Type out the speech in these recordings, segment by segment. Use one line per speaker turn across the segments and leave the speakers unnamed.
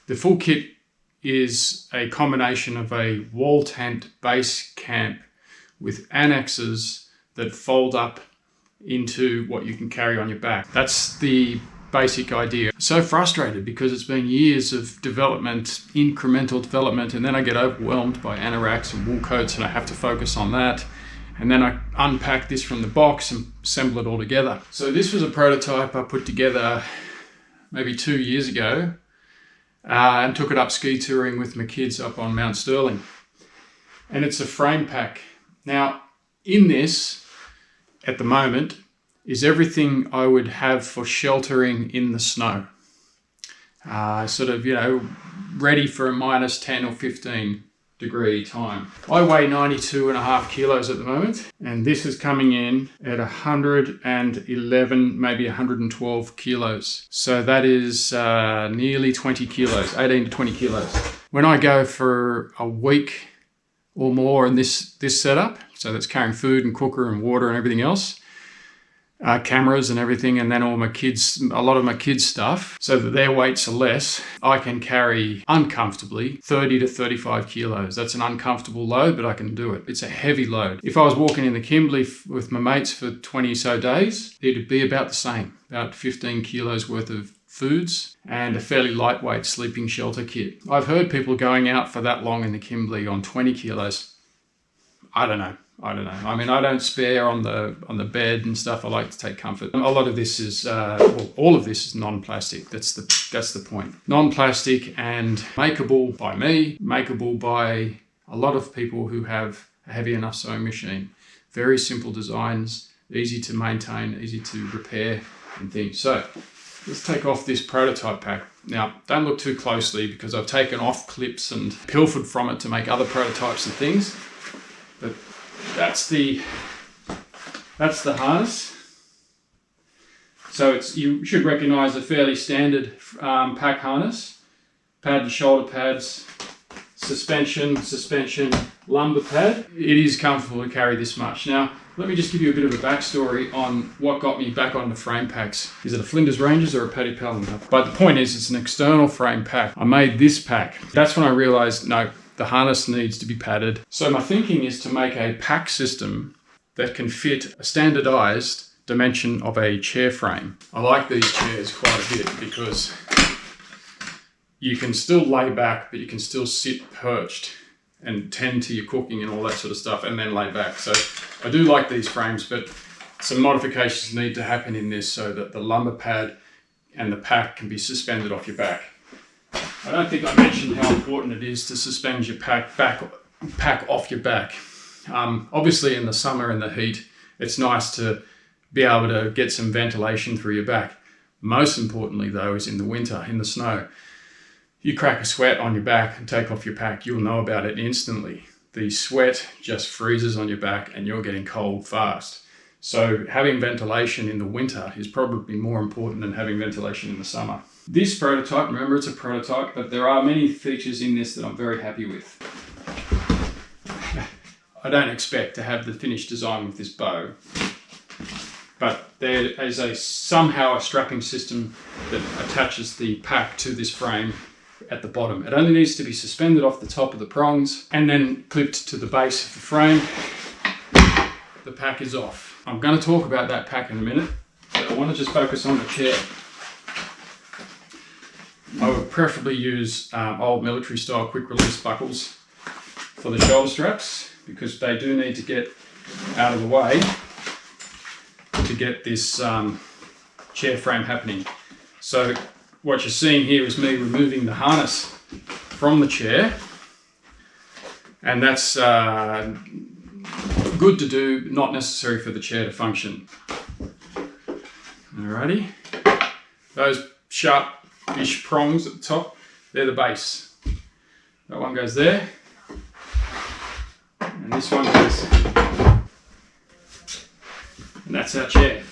The full kit is a combination of a wall tent base camp with annexes that fold up into what you can carry on your back. That's the basic idea. So frustrated because it's been years of development, incremental development, and then I get overwhelmed by anoraks and wool coats and I have to focus on that. And then I unpack this from the box and assemble it all together. So this was a prototype I put together maybe 2 years ago and took it up ski touring with my kids up on Mount Sterling. And it's a frame pack. Now, in this, at the moment, is everything I would have for sheltering in the snow. Sort of, ready for a minus 10 or 15 degree time. I weigh 92.5 kilos at the moment, and this is coming in at 111, maybe 112 kilos. So that is nearly 20 kilos, 18 to 20 kilos. When I go for a week or more in this setup, so that's carrying food and cooker and water and everything else, cameras and everything, and then a lot of my kids' stuff, so that their weights are less, I can carry uncomfortably 30 to 35 kilos. That's an uncomfortable load, but I can do it. It's a heavy load. If I was walking in the Kimberley with my mates for 20 so days, it'd be about the same, about 15 kilos worth of foods and a fairly lightweight sleeping shelter kit. I've heard people going out for that long in the Kimberley on 20 kilos. I don't know. I mean, I don't spare on the bed and stuff. I like to take comfort. A lot of this is, all of this is non-plastic. That's the point. Non-plastic and makeable by me, makeable by a lot of people who have a heavy enough sewing machine. Very simple designs, easy to maintain, easy to repair and things. So let's take off this prototype pack. Now, don't look too closely because I've taken off clips and pilfered from it to make other prototypes and things. But that's the harness. So you should recognize a fairly standard pack harness. Pad and shoulder pads, suspension, lumbar pad. It is comfortable to carry this much. Now, let me just give you a bit of a backstory on what got me back onto frame packs. Is it a Flinders Rangers or a Paddy Pelham? But the point is, it's an external frame pack. I made this pack. That's when I realized, no, the harness needs to be padded. So my thinking is to make a pack system that can fit a standardized dimension of a chair frame. I like these chairs quite a bit because you can still lay back, but you can still sit perched and tend to your cooking and all that sort of stuff and then lay back. So I do like these frames, but some modifications need to happen in this so that the lumbar pad and the pack can be suspended off your back. I don't think I mentioned how important it is to suspend your pack off your back. Obviously in the summer and the heat, it's nice to be able to get some ventilation through your back. Most importantly though is in the winter, in the snow. You crack a sweat on your back and take off your pack, you'll know about it instantly. The sweat just freezes on your back and you're getting cold fast. So having ventilation in the winter is probably more important than having ventilation in the summer. This prototype, remember it's a prototype, but there are many features in this that I'm very happy with. I don't expect to have the finished design with this bow, but there is somehow a strapping system that attaches the pack to this frame at the bottom. It only needs to be suspended off the top of the prongs and then clipped to the base of the frame. The pack is off. I'm going to talk about that pack in a minute, but I want to just focus on the chair. I would preferably use old military style quick release buckles for the shoulder straps because they do need to get out of the way to get this chair frame happening. So what you're seeing here is me removing the harness from the chair, and that's good to do, not necessary for the chair to function. Alrighty, those sharp-ish prongs at the top, they're the base. That one goes there, and this one goes, and that's our chair.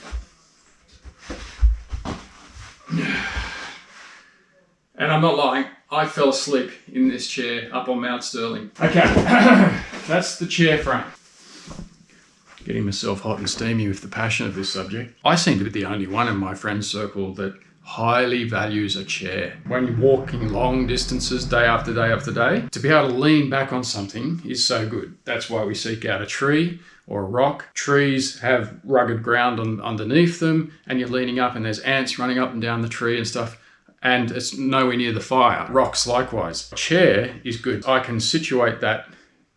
And I'm not lying, I fell asleep in this chair up on Mount Sterling. Okay, that's the chair frame. Getting myself hot and steamy with the passion of this subject. I seem to be the only one in my friend circle that highly values a chair. When you're walking long distances day after day after day, to be able to lean back on something is so good. That's why we seek out a tree or a rock. Trees have rugged ground underneath them, and you're leaning up and there's ants running up and down the tree and stuff, and it's nowhere near the fire. Rocks likewise. A chair is good. I can situate that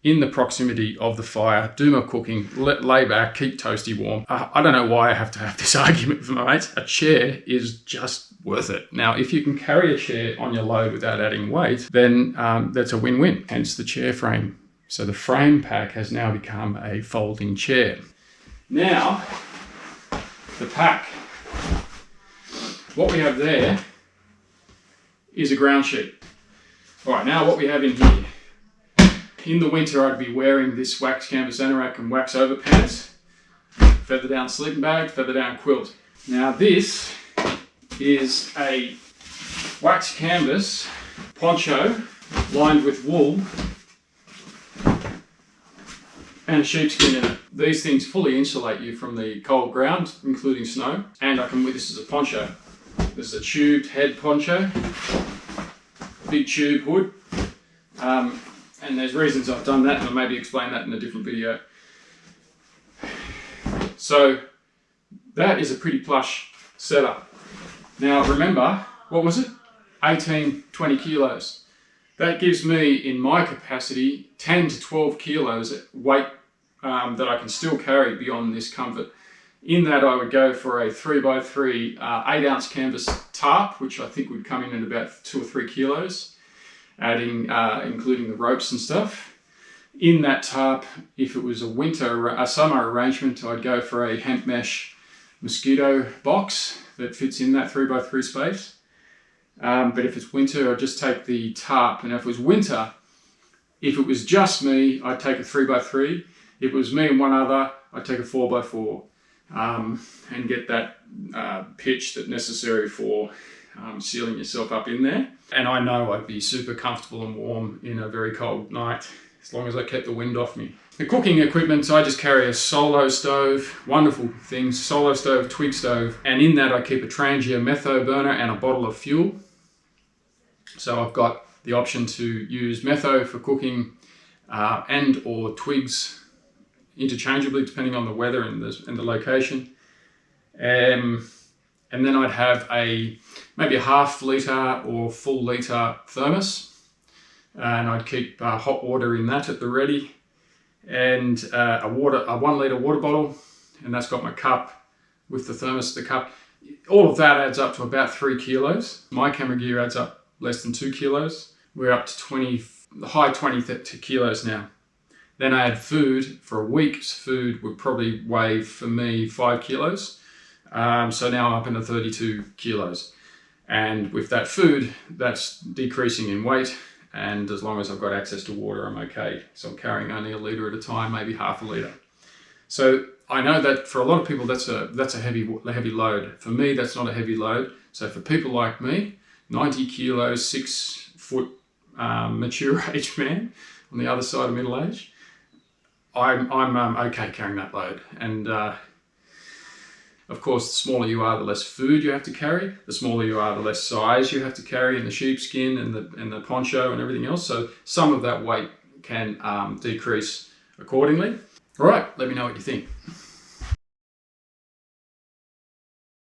in the proximity of the fire, do my cooking, lay back, keep toasty warm. I don't know why I have to have this argument with my mates. A chair is just worth it. Now, if you can carry a chair on your load without adding weight, then that's a win-win, hence the chair frame. So the frame pack has now become a folding chair. Now, the pack. What we have there is a ground sheet. All right, now what we have in here. In the winter, I'd be wearing this wax canvas anorak and wax overpants, feather down sleeping bag, feather down quilt. Now this is a wax canvas poncho lined with wool and a sheepskin in it. These things fully insulate you from the cold ground, including snow. And I can wear this as a poncho. This is a tubed head poncho, big tube hood. And there's reasons I've done that, and I'll maybe explain that in a different video. So that is a pretty plush setup. Now remember, what was it? 18, 20 kilos. That gives me, in my capacity, 10 to 12 kilos weight that I can still carry beyond this comfort. In that, I would go for a 3x3 8-ounce canvas tarp, which I think would come in at about 2 or 3 kilos. Adding, including the ropes and stuff. In that tarp, if it was a summer arrangement, I'd go for a hemp mesh mosquito box that fits in that 3x3 space. But if it's winter, I'd just take the tarp. And if it was winter, if it was just me, I'd take a 3x3. If it was me and one other, I'd take a 4x4 and get that pitch that's necessary for sealing yourself up in there. And I know I'd be super comfortable and warm in a very cold night, as long as I kept the wind off me. The cooking equipment, I just carry a solo stove, wonderful things, solo stove, twig stove, and in that I keep a Trangia metho burner and a bottle of fuel. So I've got the option to use metho for cooking and or twigs interchangeably depending on the weather and the location. And then I'd have maybe a half litre or full litre thermos, and I'd keep hot water in that at the ready, and a 1 litre water bottle, and that's got my cup with the thermos, the cup. All of that adds up to about 3 kilos. My camera gear adds up less than 2 kilos. We're up to high 20 kilos now. Then I had food. For a week's food would probably weigh, for me, 5 kilos. So now I'm up into 32 kilos. And with that food, that's decreasing in weight. And as long as I've got access to water, I'm okay. So I'm carrying only a litre at a time, maybe half a litre. So I know that for a lot of people, that's a heavy load. For me, that's not a heavy load. So for people like me, 90 kilos, 6 foot mature age man on the other side of middle age, I'm okay carrying that load. And of course, the smaller you are, the less food you have to carry. The smaller you are, the less size you have to carry in the sheepskin and the poncho and everything else. So some of that weight can decrease accordingly. All right, let me know what you think.